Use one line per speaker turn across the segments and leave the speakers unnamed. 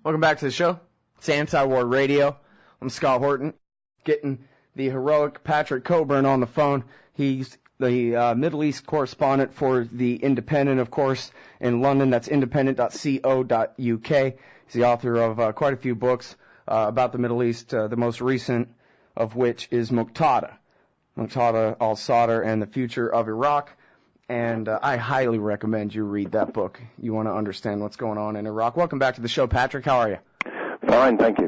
Welcome back to the show. It's Anti-War Radio. I'm Scott Horton, getting the heroic Patrick Cockburn on the phone. He's the Middle East correspondent for The Independent, of course, in London. That's independent.co.uk. He's the author of quite a few books about the Middle East, the most recent of which is Muqtada al-Sadr and the Future of Iraq. And I highly recommend you read that book. You want to understand what's going on in Iraq. Welcome back to the show, Patrick. How are you?
Fine, thank you.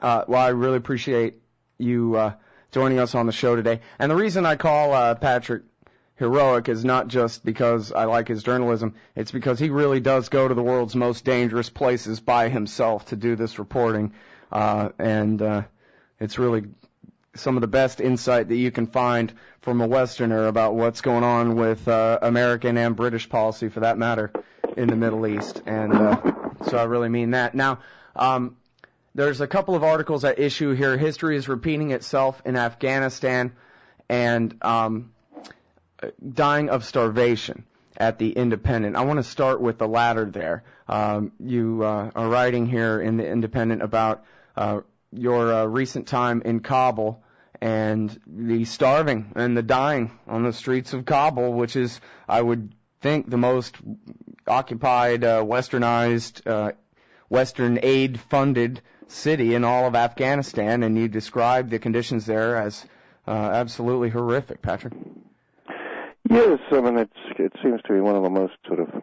Well, I really appreciate you joining us on the show today. And the reason I call Patrick heroic is not just because I like his journalism. It's because he really does go to the world's most dangerous places by himself to do this reporting. And it's really some of the best insight that you can find from a Westerner about what's going on with American and British policy, for that matter, in the Middle East. And so I really mean that. Now, there's a couple of articles at issue here. History is repeating itself in Afghanistan and dying of starvation at the Independent. I want to start with the latter there. You are writing here in the Independent about your recent time in Kabul and the starving and the dying on the streets of Kabul, which is, I would think, the most occupied, westernized, Western aid-funded city in all of Afghanistan, and you describe the conditions there as absolutely horrific, Patrick.
Yes, I mean, it seems to be one of the most sort of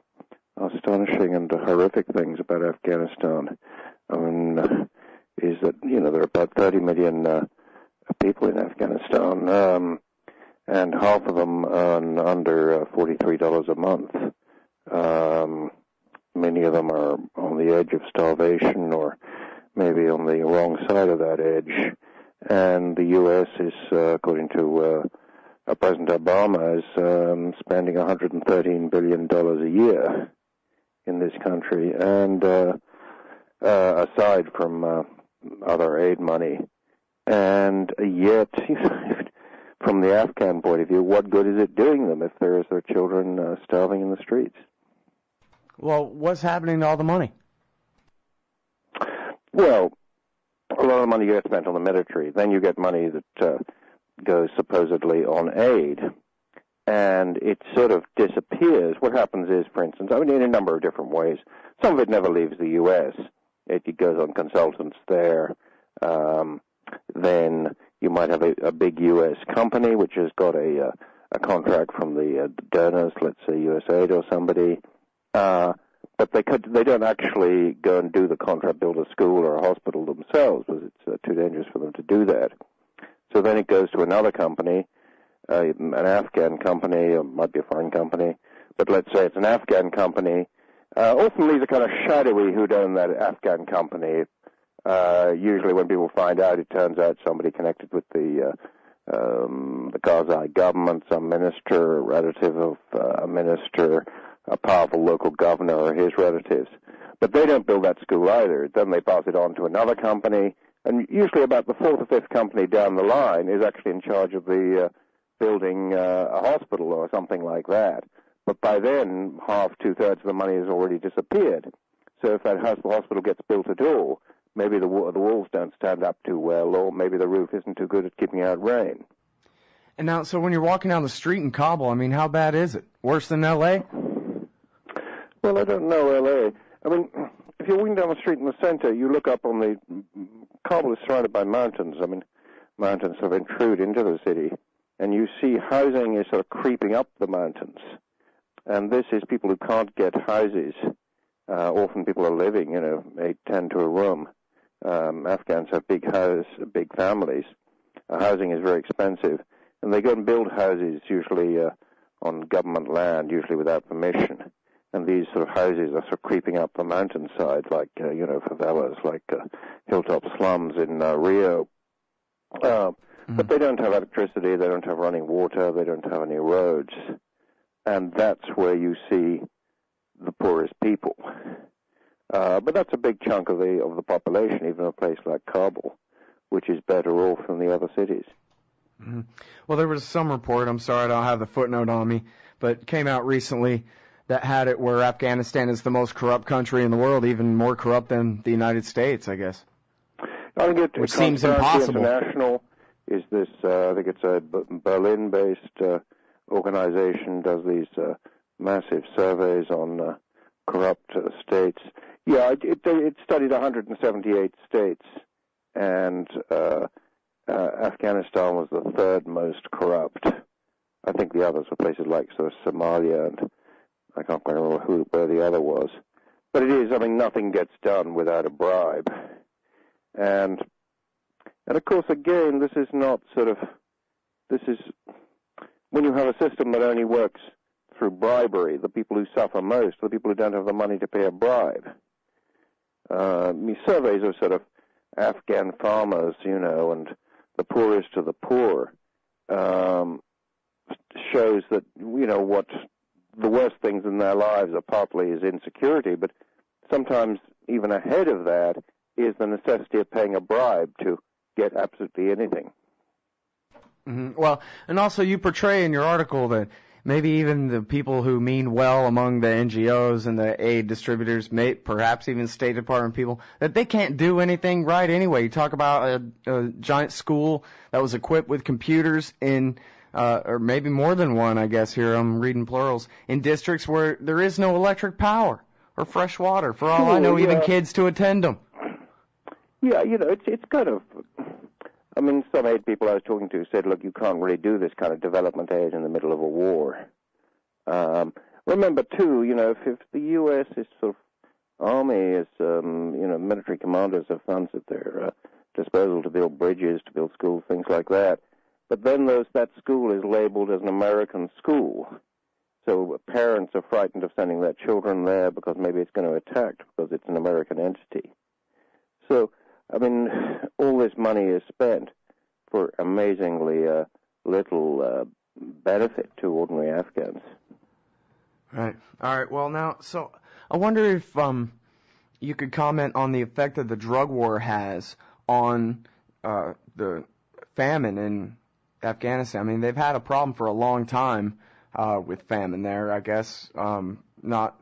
astonishing and horrific things about Afghanistan. I mean, is that, there are about 30 million people in Afghanistan, and half of them earn under $43 a month. Many of them are on the edge of starvation or maybe on the wrong side of that edge. And the U.S. is, according to President Obama, is spending $113 billion a year in this country. And aside from other aid money, and yet, from the Afghan point of view, what good is it doing them if there's their children starving in the streets?
Well, what's happening to all the money?
Well, a lot of money gets spent on the military. Then you get money that goes supposedly on aid, and it sort of disappears. What happens is, for instance, in a number of different ways, some of it never leaves the U.S. It goes on consultants there. Then you might have a big U.S. company which has got a contract from the donors, let's say USAID or somebody, but they don't actually go and do the contract, build a school or a hospital themselves, because it's too dangerous for them to do that. So then it goes to another company, an Afghan company, or it might be a foreign company, but let's say it's an Afghan company. Often these are kind of shadowy who'd own that Afghan company. Usually when people find out, it turns out somebody connected with the Karzai government, some minister, a relative of a minister, a powerful local governor or his relatives. But they don't build that school either. Then they pass it on to another company, and usually about the fourth or fifth company down the line is actually in charge of the building a hospital or something like that. But by then, two-thirds of the money has already disappeared. So if that hospital gets built at all, maybe the walls don't stand up too well, or maybe the roof isn't too good at keeping out rain.
And now, so when you're walking down the street in Kabul, how bad is it? Worse than L.A.?
Well, I don't know L.A. If you're walking down the street in the center, you look up on Kabul is surrounded by mountains. Mountains sort of intrude into the city, and you see housing is sort of creeping up the mountains. And this is people who can't get houses. Often people are living, 8, 10 to a room. Afghans have big families. Housing is very expensive. And they go and build houses, usually on government land, usually without permission. And these sort of houses are sort of creeping up the mountainside, like, favelas, like hilltop slums in Rio. But they don't have electricity, they don't have running water, they don't have any roads. And that's where you see the poorest people. But that's a big chunk of the population, even a place like Kabul, which is better off than the other cities.
Well, there was some report, I'm sorry I don't have the footnote on me, but it came out recently that had it where Afghanistan is the most corrupt country in the world, even more corrupt than the United States, I guess. Which seems impossible.
International is this, I think it's a Berlin-based organization, does these massive surveys on corrupt states. Yeah, it studied 178 states, and Afghanistan was the third most corrupt. I think the others were places like sort of Somalia, and I can't quite remember where the other was. But it is, I mean, nothing gets done without a bribe. And of course, again, this is when you have a system that only works through bribery, the people who suffer most are the people who don't have the money to pay a bribe. Surveys of sort of Afghan farmers, and the poorest of the poor, shows that, what the worst things in their lives are partly is insecurity, but sometimes even ahead of that is the necessity of paying a bribe to get absolutely anything.
Mm-hmm. Well, and also you portray in your article that maybe even the people who mean well among the NGOs and the aid distributors, perhaps even State Department people, that they can't do anything right anyway. You talk about a giant school that was equipped with computers in, or maybe more than one, I guess here, I'm reading plurals, in districts where there is no electric power or fresh water, for all I know, even kids to attend them.
Yeah, it's kind of, some aid people I was talking to said, look, you can't really do this kind of development aid in the middle of a war. Remember, too, if the U.S. is sort of army is, military commanders have funds at their disposal to build bridges, to build schools, things like that. But then that school is labeled as an American school. So parents are frightened of sending their children there because maybe it's going to attack because it's an American entity. So, all this money is spent for amazingly little benefit to ordinary Afghans.
Right. All right. Well, now, so I wonder if you could comment on the effect that the drug war has on the famine in Afghanistan. They've had a problem for a long time with famine there, I guess, not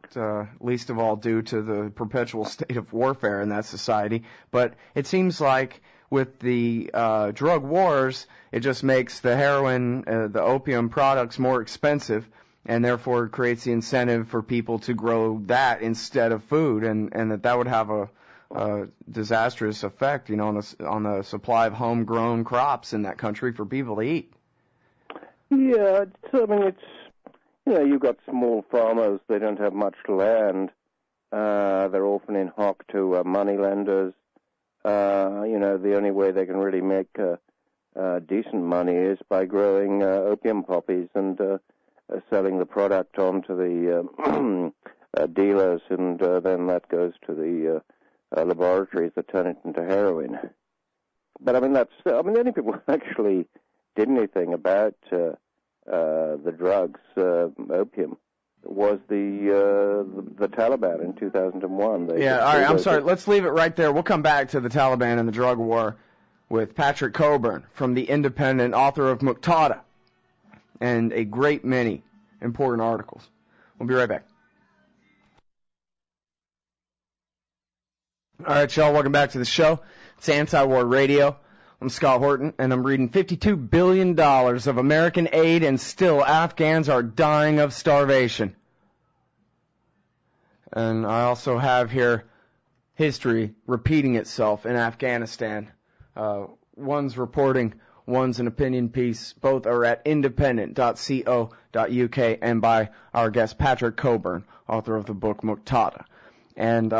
least of all due to the perpetual state of warfare in that society. But it seems like with the drug wars, it just makes the heroin, the opium products more expensive, and therefore creates the incentive for people to grow that instead of food, and that would have a disastrous effect, on the supply of homegrown crops in that country for people to eat.
Yeah, you've got small farmers, they don't have much land, they're often in hock to moneylenders. The only way they can really make decent money is by growing opium poppies and selling the product on to the dealers, and then that goes to the laboratories that turn it into heroin. But the only people who actually did anything about the drugs, opium, was the Taliban in 2001.
All right, I'm sorry. Let's leave it right there. We'll come back to the Taliban and the drug war with Patrick Cockburn from The Independent, author of Muqtada, and a great many important articles. We'll be right back. All right, y'all, welcome back to the show. It's Anti-War Radio. I'm Scott Horton, and I'm reading $52 billion of American aid, and still Afghans are dying of starvation. And I also have here history repeating itself in Afghanistan. One's reporting, one's an opinion piece. Both are at independent.co.uk and by our guest Patrick Cockburn, author of the book Muqtada. And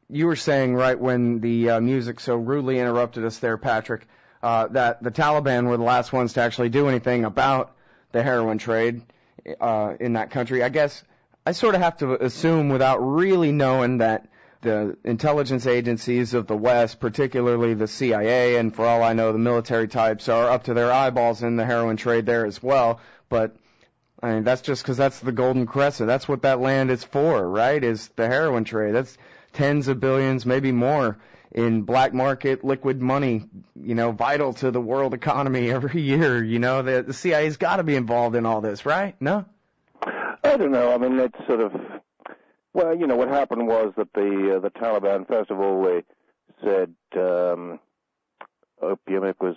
you were saying right when the music so rudely interrupted us there, Patrick, that the Taliban were the last ones to actually do anything about the heroin trade in that country. I guess I sort of have to assume, without really knowing, that the intelligence agencies of the West, particularly the CIA, and for all I know, the military types, are up to their eyeballs in the heroin trade there as well. But that's just because that's the Golden Crescent. That's what that land is for, right? Is the heroin trade. That's tens of billions, maybe more, in black market liquid money, vital to the world economy every year. The CIA's got to be involved in all this, right? No?
I don't know. I mean, it's sort of, well, you know, what happened was that the Taliban, first of all, they said opium. It was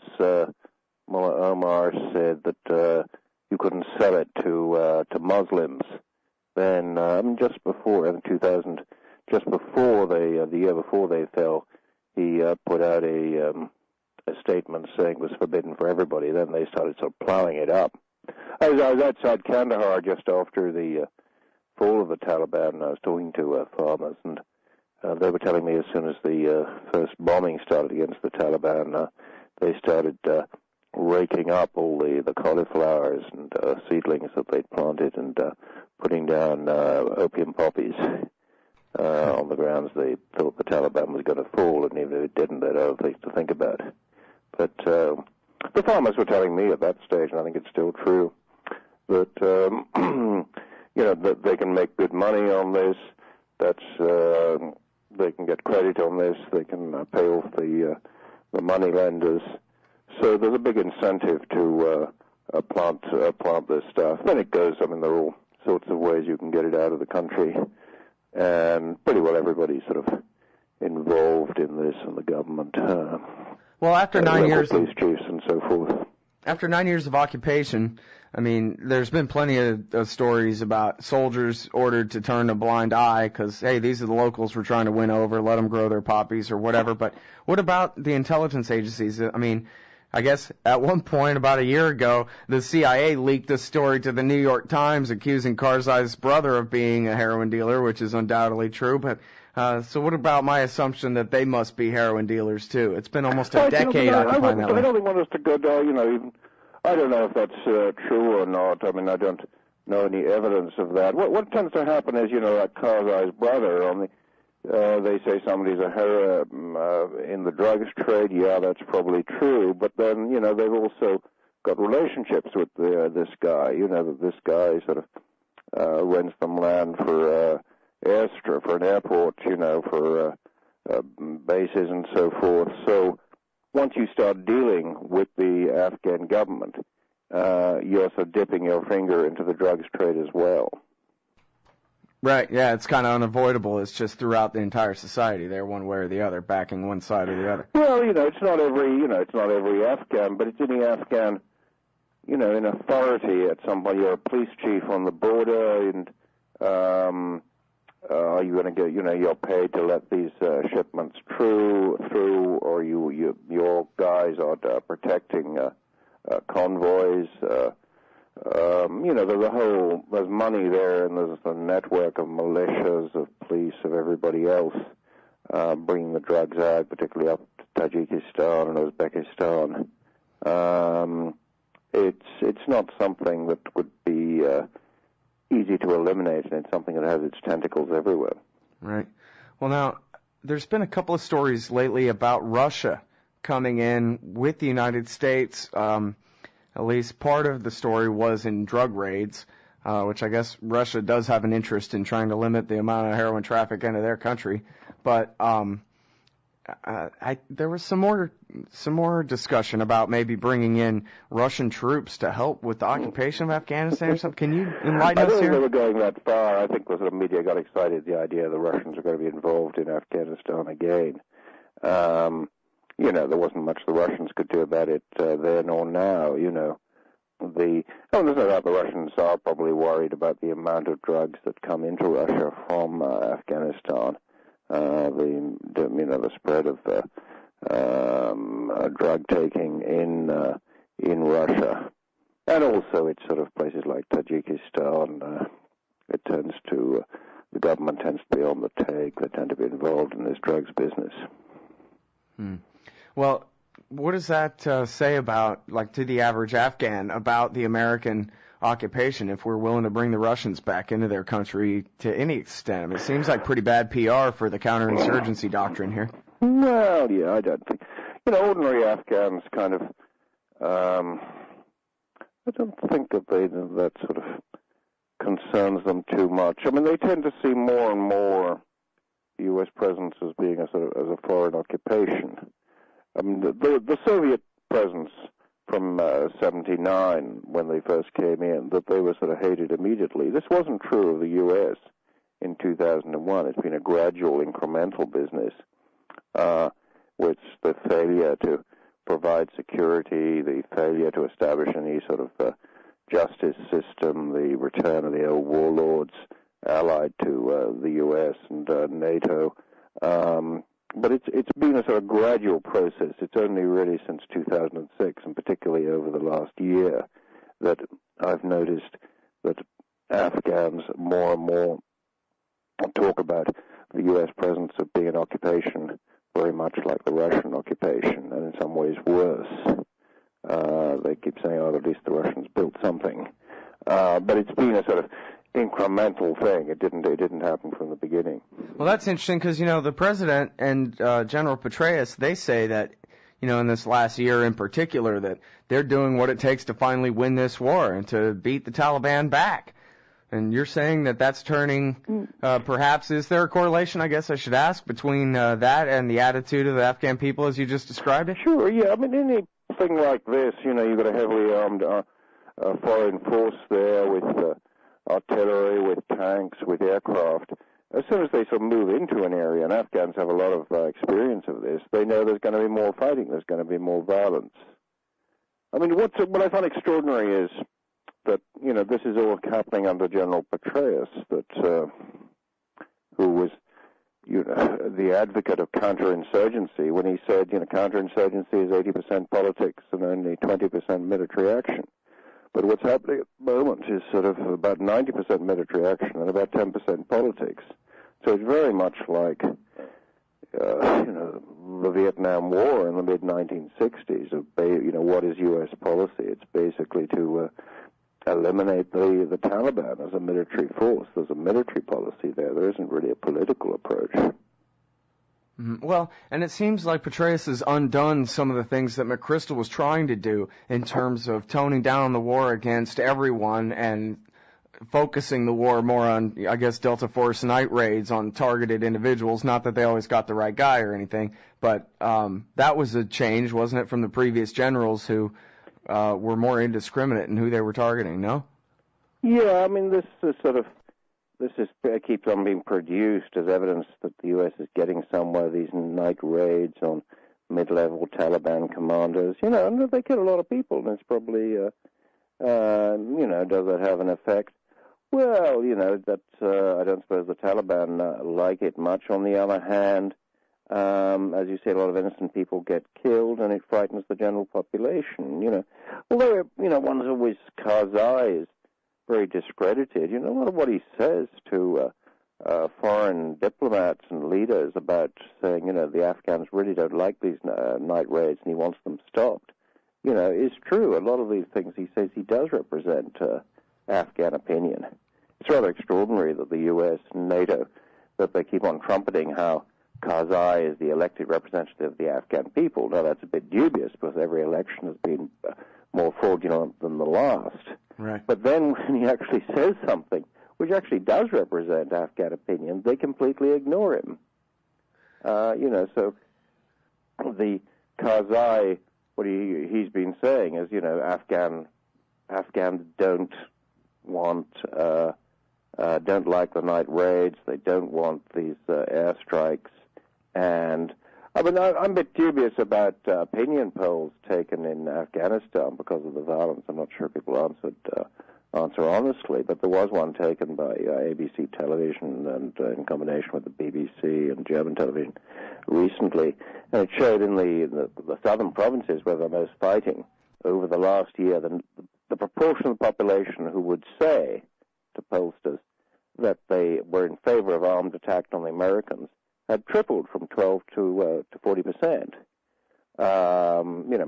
Mullah Omar said that you couldn't sell it to Muslims. Then just before, in 2000, just before the year before they fell, he put out a statement saying it was forbidden for everybody. Then they started sort of plowing it up. I was outside Kandahar just after the fall of the Taliban, and I was talking to farmers, and they were telling me as soon as the first bombing started against the Taliban, they started raking up all the cauliflowers and seedlings that they'd planted and putting down opium poppies on the grounds they thought the Taliban was going to fall, and even if it didn't, they'd have other things to think about. But the farmers were telling me at that stage, and I think it's still true, that you know, that they can make good money on this. That's they can get credit on this. They can pay off the money lenders. So there's a big incentive to plant this stuff. Then it goes. I mean, there are all sorts of ways you can get it out of the country, and pretty well everybody's sort of involved in this, and the government.
Well, after 9 years,
police chiefs and so forth.
After 9 years of occupation, I mean, there's been plenty of stories about soldiers ordered to turn a blind eye because, hey, these are the locals we're trying to win over, let them grow their poppies or whatever. But what about the intelligence agencies? I mean, I guess at one point about a year ago, the CIA leaked a story to the New York Times accusing Karzai's brother of being a heroin dealer, which is undoubtedly true. But so what about my assumption that they must be heroin dealers too? It's been almost a decade occupying that
I don't think one has to go down, you know, even, I don't know if that's true or not. I mean, I don't know any evidence of that. What tends to happen is, you know, like Karzai's brother, they say somebody's a heroin in the drugs trade. Yeah, that's probably true. But then, you know, they've also got relationships with this guy. You know, that this guy sort of rents them land for airstrip, for an airport, you know, for bases and so forth. So once you start dealing with the Afghan government, you're sort of dipping your finger into the drugs trade as well.
Right, yeah, it's kind of unavoidable. It's just throughout the entire society. They're one way or the other, backing one side or the other.
Well, you know, it's not every Afghan, but it's any Afghan, you know, in authority at some point. You're a police chief on the border, and are you going to get, you know, you're paid to let these shipments through, or your guys are protecting convoys. You know, there's money there, and there's a network of militias, of police, of everybody else bringing the drugs out, particularly up to Tajikistan and Uzbekistan. It's not something that would be easy to eliminate, and it's something that has its tentacles everywhere.
Right. Well, now, there's been a couple of stories lately about Russia coming in with the United States. At least part of the story was in drug raids, which I guess Russia does have an interest in trying to limit the amount of heroin traffic into their country. But there was some more discussion about maybe bringing in Russian troops to help with the occupation of Afghanistan or something. Can you enlighten us here?
I don't think they were going that far. I think the sort of media got excited the idea the Russians are going to be involved in Afghanistan again. You know, there wasn't much the Russians could do about it then or now. You know, there's no doubt the Russians are probably worried about the amount of drugs that come into Russia from Afghanistan. The spread of drug taking in Russia, and also it's sort of places like Tajikistan. The government tends to be on the take. They tend to be involved in this drugs business.
Well, what does that say about, like, to the average Afghan about the American occupation if we're willing to bring the Russians back into their country to any extent? I mean, it seems like pretty bad PR for the counterinsurgency doctrine here.
Well, yeah, I don't think. You know, ordinary Afghans kind of, I don't think that sort of concerns them too much. I mean, they tend to see more and more the U.S. presence as being as a foreign occupation. I mean, the Soviet presence from 79 when they first came in, that they were sort of hated immediately. This wasn't true of the U.S. in 2001. It's been a gradual, incremental business, with the failure to provide security, the failure to establish any sort of justice system, the return of the old warlords allied to the U.S. and NATO. But it's been a sort of gradual process. It's only really since 2006, and particularly over the last year, that I've noticed that Afghans more and more talk about the U.S. presence of being an occupation very much like the Russian occupation, and in some ways worse. They keep saying, oh, at least the Russians built something. But it's been a sort of incremental thing. It didn't happen from the beginning.
Well, that's interesting because, the president and General Petraeus, they say that, in this last year in particular, that they're doing what it takes to finally win this war and to beat the Taliban back. And you're saying that that's turning, perhaps, is there a correlation, I guess I should ask, between that and the attitude of the Afghan people as you just described it?
Sure, yeah. I mean, anything like this, you've got a heavily armed foreign force there with artillery, with tanks, with aircraft. As soon as they sort of move into an area, and Afghans have a lot of experience of this, they know there's going to be more fighting, there's going to be more violence. I mean, what I find extraordinary is that, this is all happening under General Petraeus, that who was, the advocate of counterinsurgency, when he said, counterinsurgency is 80% politics and only 20% military action. But what's happening at the moment is sort of about 90% military action and about 10% politics. So it's very much like, the Vietnam War in the mid-1960s. What is U.S. policy? It's basically to eliminate the Taliban as a military force. There's a military policy there. There isn't really a political approach.
Well, and it seems like Petraeus has undone some of the things that McChrystal was trying to do in terms of toning down the war against everyone and focusing the war more on, I guess, Delta Force night raids on targeted individuals. Not that they always got the right guy or anything, but that was a change, wasn't it, from the previous generals who were more indiscriminate in who they were targeting, no?
Yeah, I mean, this keeps on being produced as evidence that the U.S. is getting somewhere, these night raids on mid-level Taliban commanders. And they kill a lot of people, and it's probably, does that have an effect? Well, that I don't suppose the Taliban like it much. On the other hand, as you say, a lot of innocent people get killed, and it frightens the general population, Although, one's always, Karzai is very discredited. A lot of what he says to foreign diplomats and leaders about saying, the Afghans really don't like these night raids and he wants them stopped, is true. A lot of these things he says, he does represent Afghan opinion. It's rather extraordinary that the U.S. and NATO, that they keep on trumpeting how Karzai is the elected representative of the Afghan people. Now, that's a bit dubious because every election has been more fraudulent than the last.
Right.
But then when he actually says something which actually does represent Afghan opinion, they completely ignore him. So the Karzai, what he's been saying is, Afghans don't like the night raids. They don't want these airstrikes. And I mean, I'm a bit dubious about opinion polls taken in Afghanistan because of the violence. I'm not sure people answer honestly, but there was one taken by ABC television and in combination with the BBC and German television recently, and it showed in the southern provinces where they're most fighting over the last year, the proportion of the population who would say to pollsters that they were in favor of armed attack on the Americans had tripled from 12 to 40%.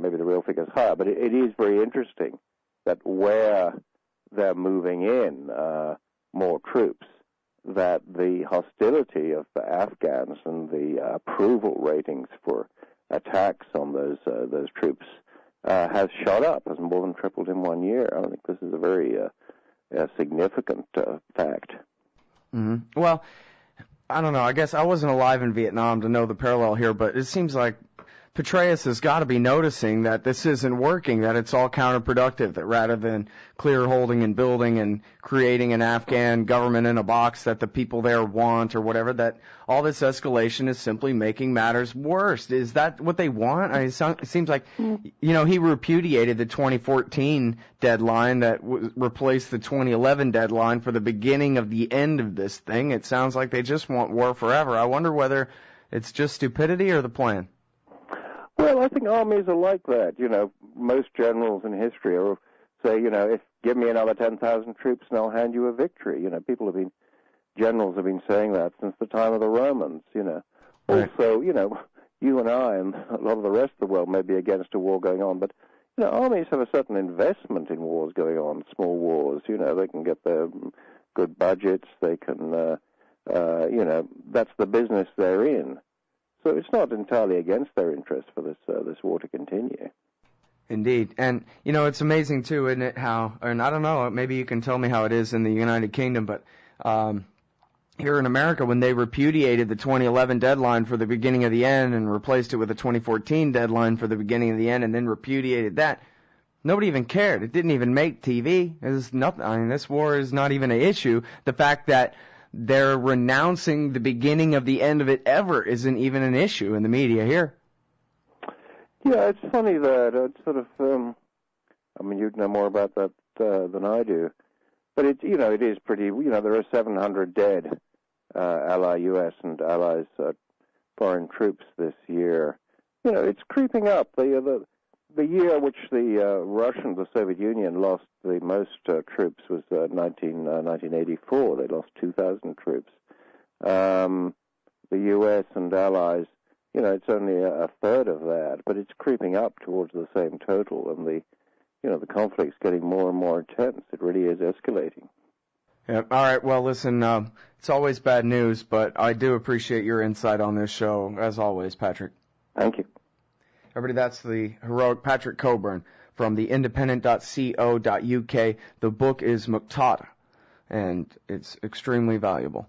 Maybe the real figure is higher, but it is very interesting that where they're moving in more troops, that the hostility of the Afghans and the approval ratings for attacks on those troops has shot up, has more than tripled in 1 year. I think this is a very significant fact.
Mm-hmm. Well, I don't know. I guess I wasn't alive in Vietnam to know the parallel here, but it seems like Petraeus has got to be noticing that this isn't working, that it's all counterproductive, that rather than clear holding and building and creating an Afghan government in a box that the people there want or whatever, that all this escalation is simply making matters worse. Is that what they want? It seems like, he repudiated the 2014 deadline that replaced the 2011 deadline for the beginning of the end of this thing. It sounds like they just want war forever. I wonder whether it's just stupidity or the plan.
Well, I think armies are like that. Most generals in history say, give me another 10,000 troops and I'll hand you a victory. Generals have been saying that since the time of the Romans,
Right.
Also, you and I and a lot of the rest of the world may be against a war going on, but, armies have a certain investment in wars going on, small wars. They can get their good budgets. They can, that's the business they're in. So it's not entirely against their interest for this war to continue.
Indeed. And, it's amazing, too, isn't it, how, and I don't know, maybe you can tell me how it is in the United Kingdom, but here in America, when they repudiated the 2011 deadline for the beginning of the end and replaced it with a 2014 deadline for the beginning of the end and then repudiated that, nobody even cared. It didn't even make TV. It was nothing. This war is not even an issue. The fact that they're renouncing the beginning of the end of it ever isn't even an issue in the media here.
Yeah, it's funny that it's sort of, you'd know more about that than I do. But it is pretty, there are 700 dead ally U.S. and allies foreign troops this year. It's creeping up. The year which the Soviet Union lost the most troops was 1984. They lost 2,000 troops. The U.S. and allies, it's only a third of that, but it's creeping up towards the same total, and the conflict's getting more and more intense. It really is escalating.
Yeah. All right. Well, listen, it's always bad news, but I do appreciate your insight on this show, as always, Patrick.
Thank you.
Everybody, that's the heroic Patrick Cockburn from the independent.co.uk. The book is Muqtada, and it's extremely valuable.